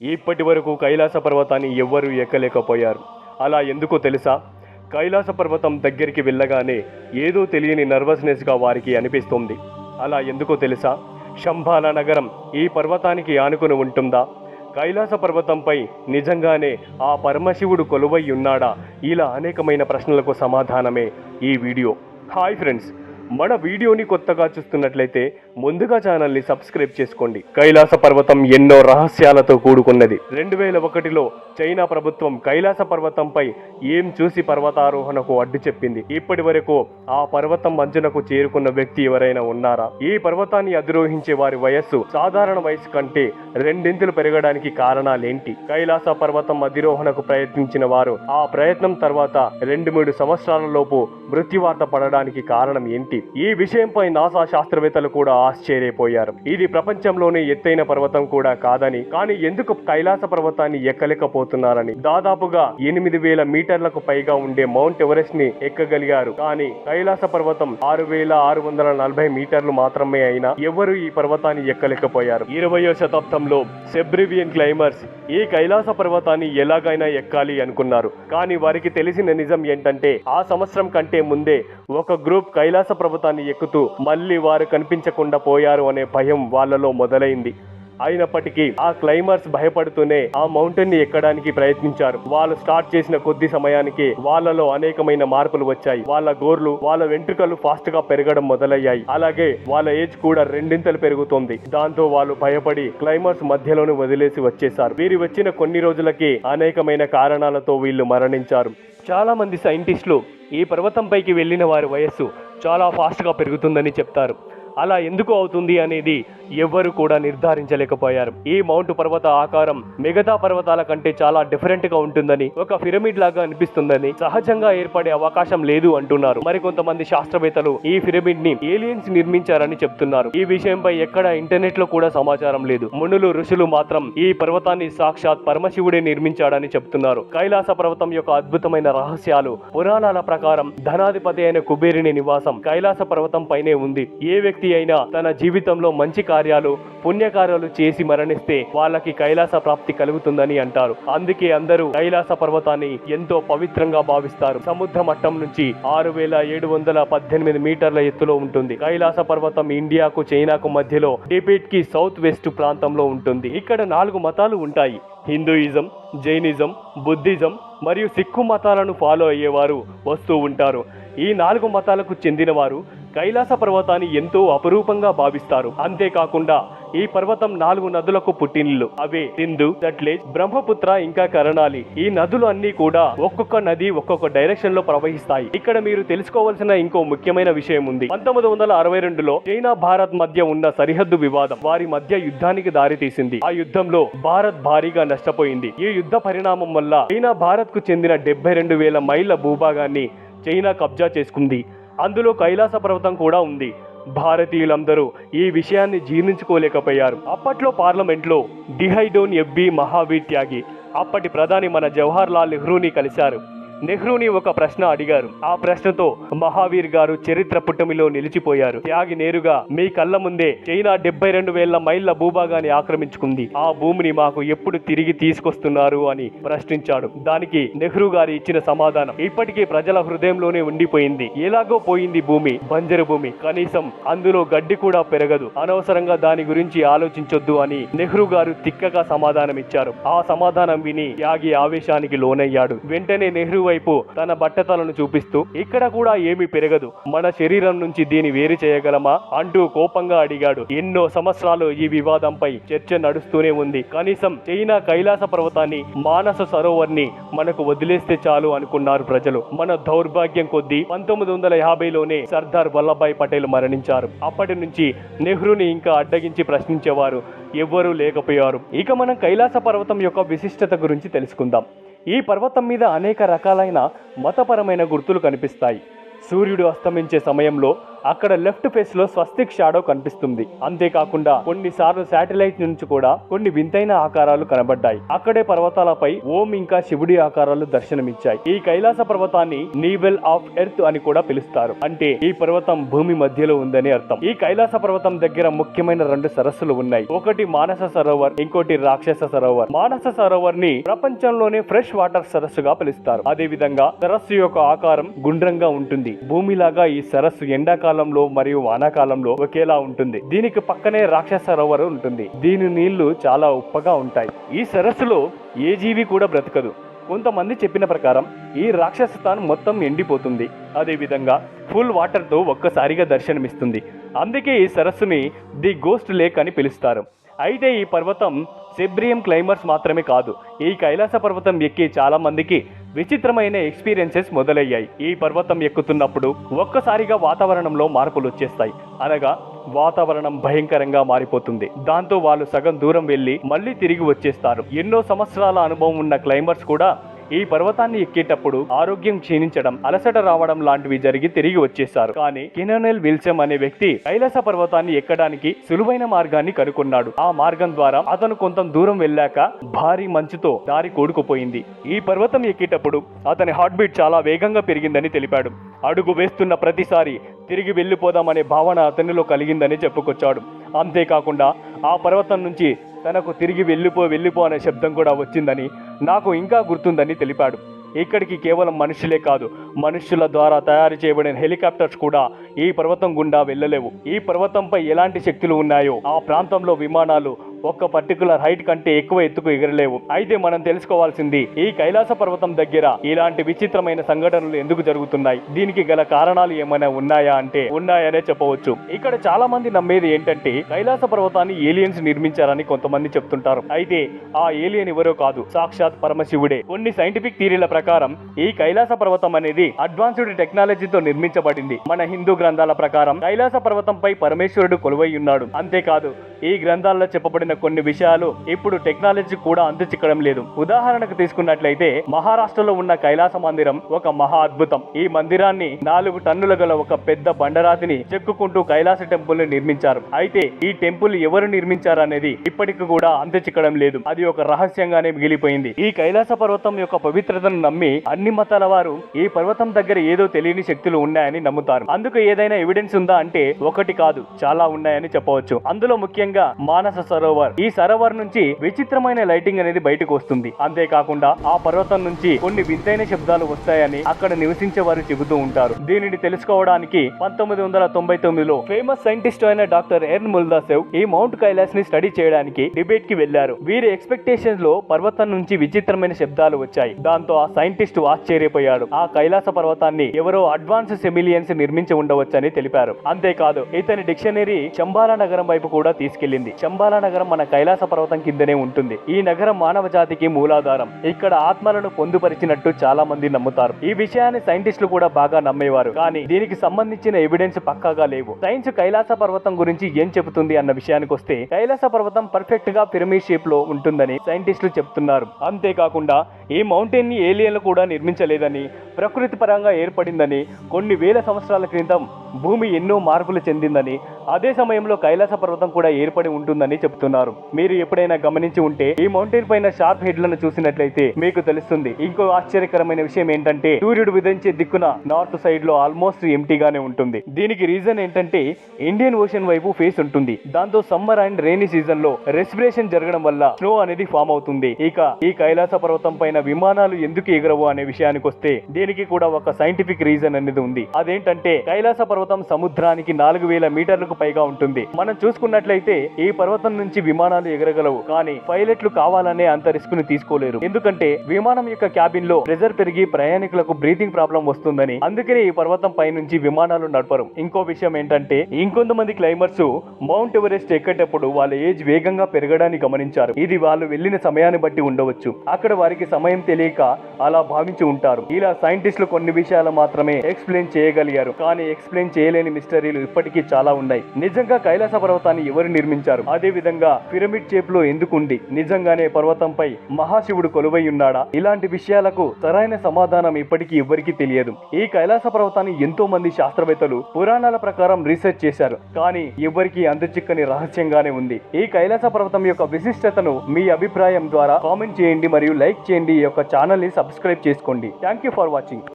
ఇప్పటి వరకు కైలాస పర్వతాన్ని ఎవ్వరూ ఎక్కలేకపోయారు. అలా ఎందుకో తెలుసా? కైలాస పర్వతం దగ్గరికి వెళ్ళగానే ఏదో తెలియని నర్వస్నెస్గా వారికి అనిపిస్తుంది. అలా ఎందుకో తెలుసా? శంబాల నగరం ఈ పర్వతానికి ఆనుకుని ఉంటుందా? కైలాస పర్వతంపై నిజంగానే ఆ పరమశివుడు కొలువై ఉన్నాడా? ఇలా అనేకమైన ప్రశ్నలకు సమాధానమే ఈ వీడియో. హాయ్ ఫ్రెండ్స్, మన వీడియోని కొత్తగా చూస్తున్నట్లయితే ముందుగా ఛానల్ని సబ్స్క్రైబ్ చేసుకోండి. కైలాస పర్వతం ఎన్నో రహస్యాలతో కూడుకున్నది. 2001లో చైనా ప్రభుత్వం కైలాస పర్వతంపై ఏం చూసి పర్వతారోహణకు అడ్డు చెప్పింది? ఇప్పటి వరకు ఆ పర్వతం అంచునకు చేరుకున్న వ్యక్తి ఎవరైనా ఉన్నారా? ఈ పర్వతాన్ని అధిరోహించే వారి వయస్సు సాధారణ వయసు కంటే రెండింతలు పెరగడానికి కారణాలేంటి? కైలాస పర్వతం అధిరోహణకు ప్రయత్నించిన వారు ఆ ప్రయత్నం తర్వాత 2-3 సంవత్సరాల లోపు మృత్యువార్త పడడానికి కారణం ఏంటి? ఈ విషయంపై నాసా శాస్త్రవేత్తలు కూడా ఆశ్చర్యపోయారు. ఇది ప్రపంచంలోనే ఎత్తైన పర్వతం కూడా కాదని, కానీ ఎందుకు కైలాస పర్వతాన్ని ఎక్కలేకపోతున్నారని. దాదాపుగా 8,000 మీటర్లకు పైగా ఉండే మౌంట్ ఎవరెస్ట్ ని ఎక్కగలిగారు. కానీ కైలాస పర్వతం 6,640 మీటర్లు మాత్రమే అయినా ఎవరు ఈ పర్వతాన్ని ఎక్కలేకపోయారు. 20వ శతాబ్దంలో సెబ్రివియన్ క్లైమర్స్ ఈ కైలాస పర్వతాన్ని ఎలాగైనా ఎక్కాలి అనుకున్నారు. కానీ వారికి తెలిసిన నిజం ఏంటంటే ఆ సంవత్సరం కంటే ముందే ఒక గ్రూప్ కైలాస పర్వతాన్ని ఎక్కుతూ మళ్ళీ వారు కనిపించకుండా పోయారు అనే భయం వాళ్ళలో మొదలైంది. అయినప్పటికీ ఆ క్లైమర్స్ భయపడుతూనే ఆ మౌంటైన్ ని ఎక్కడానికి ప్రయత్నించారు. వాళ్ళు స్టార్ట్ చేసిన కొద్ది సమయానికి వాళ్ళలో అనేకమైన మార్పులు వచ్చాయి. వాళ్ళ గోర్లు, వాళ్ళ వెంట్రుకలు ఫాస్ట్ గా పెరగడం మొదలయ్యాయి. అలాగే వాళ్ళ ఏజ్ కూడా రెండింతలు పెరుగుతోంది. దాంతో వాళ్ళు భయపడి క్లైమర్స్ మధ్యలోనే వదిలేసి వచ్చేశారు. వీరు వచ్చిన కొన్ని రోజులకి అనేకమైన కారణాలతో వీళ్ళు మరణించారు. చాలా మంది సైంటిస్టులు ఈ పర్వతంపైకి వెళ్ళిన వారి వయస్సు చాలా ఫాస్ట్గా పెరుగుతుందని చెప్తారు. అలా ఎందుకు అవుతుంది అనేది ఎవ్వరు కూడా నిర్ధారించలేకపోయారు. ఈ మౌంట్ పర్వత ఆకారం మిగతా పర్వతాల కంటే చాలా డిఫరెంట్ గా ఉంటుందని, ఒక పిరమిడ్ లాగా అనిపిస్తుందని, సహజంగా ఏర్పడే అవకాశం లేదు అంటున్నారు. మరికొంతమంది శాస్త్రవేత్తలు ఈ పిరమిడ్ ని ఏలియన్స్ నిర్మించారని చెప్తున్నారు. ఈ విషయంపై ఎక్కడ ఇంటర్నెట్ లో కూడా సమాచారం లేదు. మునులు, ఋషులు మాత్రం ఈ పర్వతాన్ని సాక్షాత్ పరమశివుడే నిర్మించాడని చెప్తున్నారు. కైలాస పర్వతం యొక్క అద్భుతమైన రహస్యాలు. పురాణాల ప్రకారం ధనాధిపతి అయిన కుబేరుని నివాసం కైలాస పర్వతం పైనే ఉంది. ఏ వ్యక్తి అయినా తన జీవితంలో మంచి కార్యాలు, పుణ్యకార్యాలు చేసి మరణిస్తే వాళ్ళకి కైలాస ప్రాప్తి కలుగుతుందని అంటారు. అందుకే అందరూ కైలాస పర్వతాన్ని ఎంతో పవిత్రంగా భావిస్తారు. సముద్ర మట్టం నుంచి 6,718 మీటర్ల ఎత్తులో ఉంటుంది. కైలాస పర్వతం ఇండియాకు, చైనాకు మధ్యలో టిబెట్ కి సౌత్ వెస్ట్ ప్రాంతంలో ఉంటుంది. ఇక్కడ 4 మతాలు ఉంటాయి. హిందూయిజం, జైనిజం, బుద్ధిజం మరియు సిక్కు మతాలను ఫాలో అయ్యేవారు వస్తూ ఉంటారు. ఈ 4 మతాలకు చెందిన వారు కైలాస పర్వతాన్ని ఎంతో అపురూపంగా భావిస్తారు. అంతేకాకుండా ఈ పర్వతం 4 నదులకు పుట్టినిల్లు. అవే సింధు, సట్లెజ్, బ్రహ్మపుత్ర ఇంకా కరణాలి. ఈ నదులు అన్ని కూడా ఒక్కొక్క నది ఒక్కొక్క డైరెక్షన్ లో ప్రవహిస్తాయి. ఇక్కడ మీరు తెలుసుకోవాల్సిన ఇంకో ముఖ్యమైన విషయం ఉంది. 1962లో చైనా, భారత్ మధ్య ఉన్న సరిహద్దు వివాదం వారి మధ్య యుద్ధానికి దారితీసింది. ఆ యుద్ధంలో భారత్ భారీగా నష్టపోయింది. ఈ యుద్ధ పరిణామం వల్ల చైనా భారత్ కు చెందిన 72,000 మైళ్ళ భూభాగాన్ని చైనా కబ్జా చేసుకుంది. అందులో కైలాస పర్వతం కూడా ఉంది. భారతీయులందరూ ఈ విషయాన్ని జీర్ణించుకోలేకపోయారు. అప్పట్లో పార్లమెంట్లో డిహైడోన్ ఎఫ్బి మహావీర్ త్యాగి అప్పటి ప్రధాని మన జవహర్ లాల్ నెహ్రూని కలిశారు. నెహ్రూని ఒక ప్రశ్న అడిగారు. ఆ ప్రశ్నతో మహావీర్ గారు చరిత్ర పుటమిలో నిలిచిపోయారు. త్యాగి నేరుగా మీ కళ్ళ ముందే చైనా 72,000 మైళ్ళ భూభాగాన్ని ఆక్రమించుకుంది. ఆ భూమిని మాకు ఎప్పుడు తిరిగి తీసుకొస్తున్నారు అని ప్రశ్నించాడు. దానికి నెహ్రూ గారు ఇచ్చిన సమాధానం ఇప్పటికీ ప్రజల హృదయంలోనే ఉండిపోయింది. ఎలాగో పోయింది భూమి, బంజరు భూమి, కనీసం అందులో గడ్డి కూడా పెరగదు, అనవసరంగా దాని గురించి ఆలోచించొద్దు అని నెహ్రూ గారు తిక్కగా సమాధానం ఇచ్చారు. ఆ సమాధానం విని త్యాగి ఆవేశానికి లోనయ్యాడు. వెంటనే నెహ్రూ వైపు తన బట్టతలను చూపిస్తూ ఇక్కడ కూడా ఏమీ పెరగదు, మన శరీరం నుంచి దీన్ని వేరు చేయగలమా అంటూ కోపంగా అడిగాడు. ఎన్నో సంవత్సరాలు ఈ వివాదంపై చర్చ నడుస్తూనే ఉంది. కనీసం చైనా కైలాస పర్వతాన్ని, మానస సరోవర్ని మనకు వదిలేస్తే చాలు అనుకున్నారు ప్రజలు. మన దౌర్భాగ్యం కొద్దీ 1950లోనే సర్దార్ వల్లభాయ్ పటేల్ మరణించారు. అప్పటి నుంచి నెహ్రూని ఇంకా అడ్డగించి ప్రశ్నించేవారు ఎవ్వరూ లేకపోయారు. ఇక మనం కైలాస పర్వతం యొక్క విశిష్టత గురించి తెలుసుకుందాం. ఈ పర్వతం మీద అనేక రకాలైన మతపరమైన గుర్తులు కనిపిస్తాయి. సూర్యుడు అస్తమించే సమయంలో అక్కడ లెఫ్ట్ ఫేస్ లో స్వస్తిక్ షాడో కనిపిస్తుంది. అంతేకాకుండా కొన్నిసార్లు శాటిలైట్ నుంచి కూడా కొన్ని వింతైన ఆకారాలు కనబడ్డాయి. అక్కడే పర్వతాలపై ఓం ఇంకా శివుడి ఆకారాలు దర్శనమిచ్చాయి. ఈ కైలాస పర్వతాన్ని నీవెల్ ఆఫ్ ఎర్త్ అని కూడా పిలుస్తారు. అంటే ఈ పర్వతం భూమి మధ్యలో ఉందని అర్థం. ఈ కైలాస పర్వతం దగ్గర ముఖ్యమైన 2 సరస్సులు ఉన్నాయి. ఒకటి మానస సరోవర్, ఇంకోటి రాక్షస సరోవర్. మానస సరోవర్ ని ప్రపంచంలోనే ఫ్రెష్ వాటర్ సరస్సుగా పిలుస్తారు. అదే విధంగా సరస్సు యొక్క ఆకారం గుండ్రంగా ఉంటుంది. భూమిలాగా ఈ సరస్సు ఎండాకాలంలో మరియు వానాకాలంలో ఒకేలా ఉంటుంది. దీనికి పక్కనే రాక్షస సరోవర్ ఉంటుంది. దీని నీళ్లు చాలా ఉప్పగా ఉంటాయి. ఈ సరస్సులో ఏ జీవి కూడా బ్రతకదు. కొంతమంది చెప్పిన ప్రకారం ఈ రాక్షస స్థానం మొత్తం ఎండిపోతుంది. అదే విధంగా ఫుల్ వాటర్ తో ఒక్కసారిగా దర్శనమిస్తుంది. అందుకే ఈ సరస్సుని ది గోస్ట్ లేక్ అని పిలుస్తారు. అయితే ఈ పర్వతం సెబ్రియం క్లైంబర్స్ మాత్రమే కాదు, ఈ కైలాస పర్వతం ఎక్కి చాలా మందికి విచిత్రమైన ఎక్స్పీరియన్సెస్ మొదలయ్యాయి. ఈ పర్వతం ఎక్కుతున్నప్పుడు ఒక్కసారిగా వాతావరణంలో మార్పులు వచ్చేస్తాయి. అనగా వాతావరణం భయంకరంగా మారిపోతుంది. దాంతో వాళ్ళు సగం దూరం వెళ్లి మళ్ళీ తిరిగి వచ్చేస్తారు. ఎన్నో సంవత్సరాల అనుభవం ఉన్న క్లైంబర్స్ కూడా ఈ పర్వతాన్ని ఎక్కేటప్పుడు ఆరోగ్యం క్షీణించడం, అలసట రావడం లాంటివి జరిగి తిరిగి వచ్చేశారు. కానీ కెనోనెల్ విల్సమ్ అనే వ్యక్తి కైలాస పర్వతాన్ని ఎక్కడానికి సులువైన మార్గాన్ని కనుగొన్నాడు. ఆ మార్గం ద్వారా అతను కొంత దూరం వెళ్ళాక భారీ మంచుతో దారి కూడుకుపోయింది. ఈ పర్వతం ఎక్కేటప్పుడు అతని హార్ట్ బీట్ చాలా వేగంగా పెరిగిందని తెలిపాడు. అడుగు వేస్తున్న ప్రతిసారి తిరిగి వెళ్ళిపోదామనే భావన అతనిలో కలిగిందని చెప్పుకొచ్చాడు. అంతేకాకుండా ఆ పర్వతం నుంచి తనకు తిరిగి వెళ్ళిపో అనే శబ్దం కూడా వచ్చిందని నాకు ఇంకా గుర్తుందని తెలిపాడు. ఇక్కడికి కేవలం మనుషులే కాదు, మనుషుల ద్వారా తయారు చేయబడిన హెలికాప్టర్స్ కూడా ఈ పర్వతం గుండా వెళ్ళలేవు. ఈ పర్వతంపై ఎలాంటి శక్తులు ఉన్నాయో ఆ ప్రాంతంలో విమానాలు ఒక్క పర్టికులర్ హైట్ కంటే ఎక్కువ ఎత్తుకు ఎగరలేవు. అయితే మనం తెలుసుకోవాల్సింది, ఈ కైలాస పర్వతం దగ్గర ఇలాంటి విచిత్రమైన సంఘటనలు ఎందుకు జరుగుతున్నాయి, దీనికి గల కారణాలు ఏమైనా ఉన్నాయా అంటే ఉన్నాయనే చెప్పవచ్చు. ఇక్కడ చాలా మంది నమ్మేది ఏంటంటే కైలాస పర్వతాన్ని ఏలియన్స్ నిర్మించారని కొంతమంది చెప్తుంటారు. అయితే ఆ ఏలియన్ ఎవరో కాదు, సాక్షాత్ పరమశివుడే. కొన్ని సైంటిఫిక్ థియరీల ప్రకారం ఈ కైలాస పర్వతం అనేది అడ్వాన్స్డ్ టెక్నాలజీతో నిర్మించబడింది. మన హిందూ గ్రంథాల ప్రకారం కైలాస పర్వతంపై పరమేశ్వరుడు కొలువై ఉన్నాడు. అంతేకాదు ఈ గ్రంథాల్లో చెప్పబడిన కొన్ని విషయాలు ఇప్పుడు టెక్నాలజీ కూడా అంతుచిక్కడం లేదు. ఉదాహరణకు తీసుకున్నట్లయితే మహారాష్ట్రలో ఉన్న కైలాస మందిరం ఒక మహా అద్భుతం. ఈ మందిరాన్ని 4 టన్నుల గల ఒక పెద్ద బండరాతిని చెక్కుకుంటూ కైలాస టెంపుల్ ని నిర్మించారు. అయితే ఈ టెంపుల్ ఎవరు నిర్మించారు అనేది ఇప్పటికి కూడా అంతుచిక్కడం లేదు. అది ఒక రహస్యంగానే మిగిలిపోయింది. ఈ కైలాస పర్వతం యొక్క పవిత్రతను నమ్మి అన్ని మతాల వారు ఈ పర్వతం దగ్గర ఏదో తెలియని శక్తులు ఉన్నాయని నమ్ముతారు. అందుకు ఏదైనా ఎవిడెన్స్ ఉందా అంటే ఒకటి కాదు, చాలా ఉన్నాయని చెప్పవచ్చు. అందులో ముఖ్యంగా మానస సరోవర్. ఈ సరోవర్ నుంచి విచిత్రమైన లైటింగ్ అనేది బయటకు వస్తుంది. అంతేకాకుండా ఆ పర్వతం నుంచి కొన్ని వింతైన శబ్దాలు వస్తాయని అక్కడ నివసించే వారు చెబుతూ ఉంటారు. దీనిని తెలుసుకోవడానికి 1999లో ఫేమస్ సైంటిస్ట్ అయిన డాక్టర్ ఎర్న్ ముల్దాసేవ్ ఈ మౌంట్ కైలాస్ ని స్టడీ చేయడానికి టిబెట్ కి వెళ్లారు. వీరి ఎక్స్పెక్టేషన్స్ లో పర్వతం నుంచి విచిత్రమైన శబ్దాలు వచ్చాయి. దాంతో ఆ సైంటిస్ట్ ఆశ్చర్యపోయాడు. ఆ కైలాస పర్వతాన్ని ఎవరో అడ్వాన్స్ సెమిలియన్స్ నిర్మించి ఉండవచ్చని తెలిపారు. అంతేకాదు ఇతని డిక్షనరీ చంబాలా నగరం వైపు కూడా తీసుకెళ్లింది. చంబాలా నగరం మన కైలాస పర్వతం కిందనే ఉంటుంది. ఈ నగరం మానవ జాతికి మూలాధారం. ఇక్కడ ఆత్మలను పొందుపరిచినట్టు చాలా మంది నమ్ముతారు. ఈ విషయాన్ని సైంటిస్టులు కూడా బాగా నమ్మేవారు. కానీ దీనికి సంబంధించిన ఎవిడెన్స్ పక్కాగా లేవు. సైన్స్ కైలాస పర్వతం గురించి ఏం చెబుతుంది అన్న విషయానికి వస్తే కైలాస పర్వతం పర్ఫెక్ట్ గా పిరమిడ్ షేప్ లో ఉంటుందని సైంటిస్టులు చెప్తున్నారు. అంతేకాకుండా ఈ మౌంటైన్ ని ఏలియన్లు కూడా నిర్మించలేదని, ప్రకృతి పరంగా ఏర్పడిందని, కొన్ని వేల సంవత్సరాల క్రితం భూమి ఎన్నో మార్పులు చెందిందని, అదే సమయంలో కైలాస పర్వతం కూడా ఏర్పడి ఉంటుందని చెప్తున్నారు. మీరు ఎప్పుడైనా గమనించి ఉంటే ఈ మౌంటైన్ పైన షార్ప్ హెడ్లను చూసినట్లయితే మీకు తెలుస్తుంది. ఇంకో ఆశ్చర్యకరమైన విషయం ఏంటంటే సూర్యుడు ఉదయించే దిక్కున నార్త్ సైడ్ లో ఆల్మోస్ట్ ఎంటీగానే ఉంటుంది. దీనికి రీజన్ ఏంటంటే ఇండియన్ ఓషన్ వైపు ఫేస్ ఉంటుంది. దాంతో సమ్మర్ అండ్ రెయినీ సీజన్ లో రెస్పిరేషన్ జరగడం వల్ల స్నో అనేది ఫామ్ అవుతుంది. ఇక ఈ కైలాస పర్వతం పైన విమానాలు ఎందుకు ఎగరవు అనే విషయానికి వస్తే దీనికి కూడా ఒక సైంటిఫిక్ రీజన్ అనేది ఉంది. అదేంటంటే కైలాస పర్వతం సముద్రానికి 4000 మీటర్లకు పైగా ఉంటుంది. మనం చూసుకున్నట్లయితే ఈ పర్వతం నుంచి విమానాలు ఎగరగలవు, కానీ పైలట్లు కావాలనే అంత రిస్క్ ను తీసుకోలేరు. ఎందుకంటే విమానం యొక్క క్యాబిన్ లో ప్రెజర్ పెరిగి ప్రయాణికులకు బ్రీతింగ్ ప్రాబ్లం వస్తుందని. అందుకనే ఈ పర్వతం పై నుంచి విమానాలు నడపరు. ఇంకో విషయం ఏంటంటే ఇంకొంతమంది క్లైంబర్స్ మౌంట్ ఎవరెస్ట్ ఎక్కేటప్పుడు వాళ్ళ ఏజ్ వేగంగా పెరగడాన్ని గమనించారు. ఇది వాళ్ళు వెళ్లిన సమయాన్ని బట్టి ఉండవచ్చు. అక్కడ వారికి సమయం సమయం తెలియక అలా భావించి ఉంటారు. ఇలా సైంటిస్టులు కొన్ని విషయాలు మాత్రమే ఎక్స్ప్లెయిన్ చేయగలిగారు. కానీ ఎక్స్ప్లెయిన్ చేయలేని మిస్టరీలు ఇప్పటికీ చాలా ఉన్నాయి. నిజంగా కైలాస పర్వతాన్ని ఎవరు నిర్మించారు? అదే విధంగా పిరమిడ్ షేప్ లో ఎందుకుంది? నిజంగానే పర్వతంపై మహాశివుడు కొలువై ఉన్నాడా? ఇలాంటి విషయాలకు సరైన సమాధానం ఇప్పటికీ ఎవరికీ తెలియదు. ఈ కైలాస పర్వతాన్ని ఎంతో మంది శాస్త్రవేత్తలు పురాణాల ప్రకారం రీసెర్చ్ చేశారు. కానీ ఎవరికీ అందచిక్కని రహస్యంగానే ఉంది. ఈ కైలాస పర్వతం యొక్క విశిష్టతను మీ అభిప్రాయం ద్వారా కామెంట్ చేయండి మరియు లైక్ చేయండి. ఈ యొక్క ఛానల్ ని సబ్స్క్రైబ్ చేసుకోండి. Thank you for watching.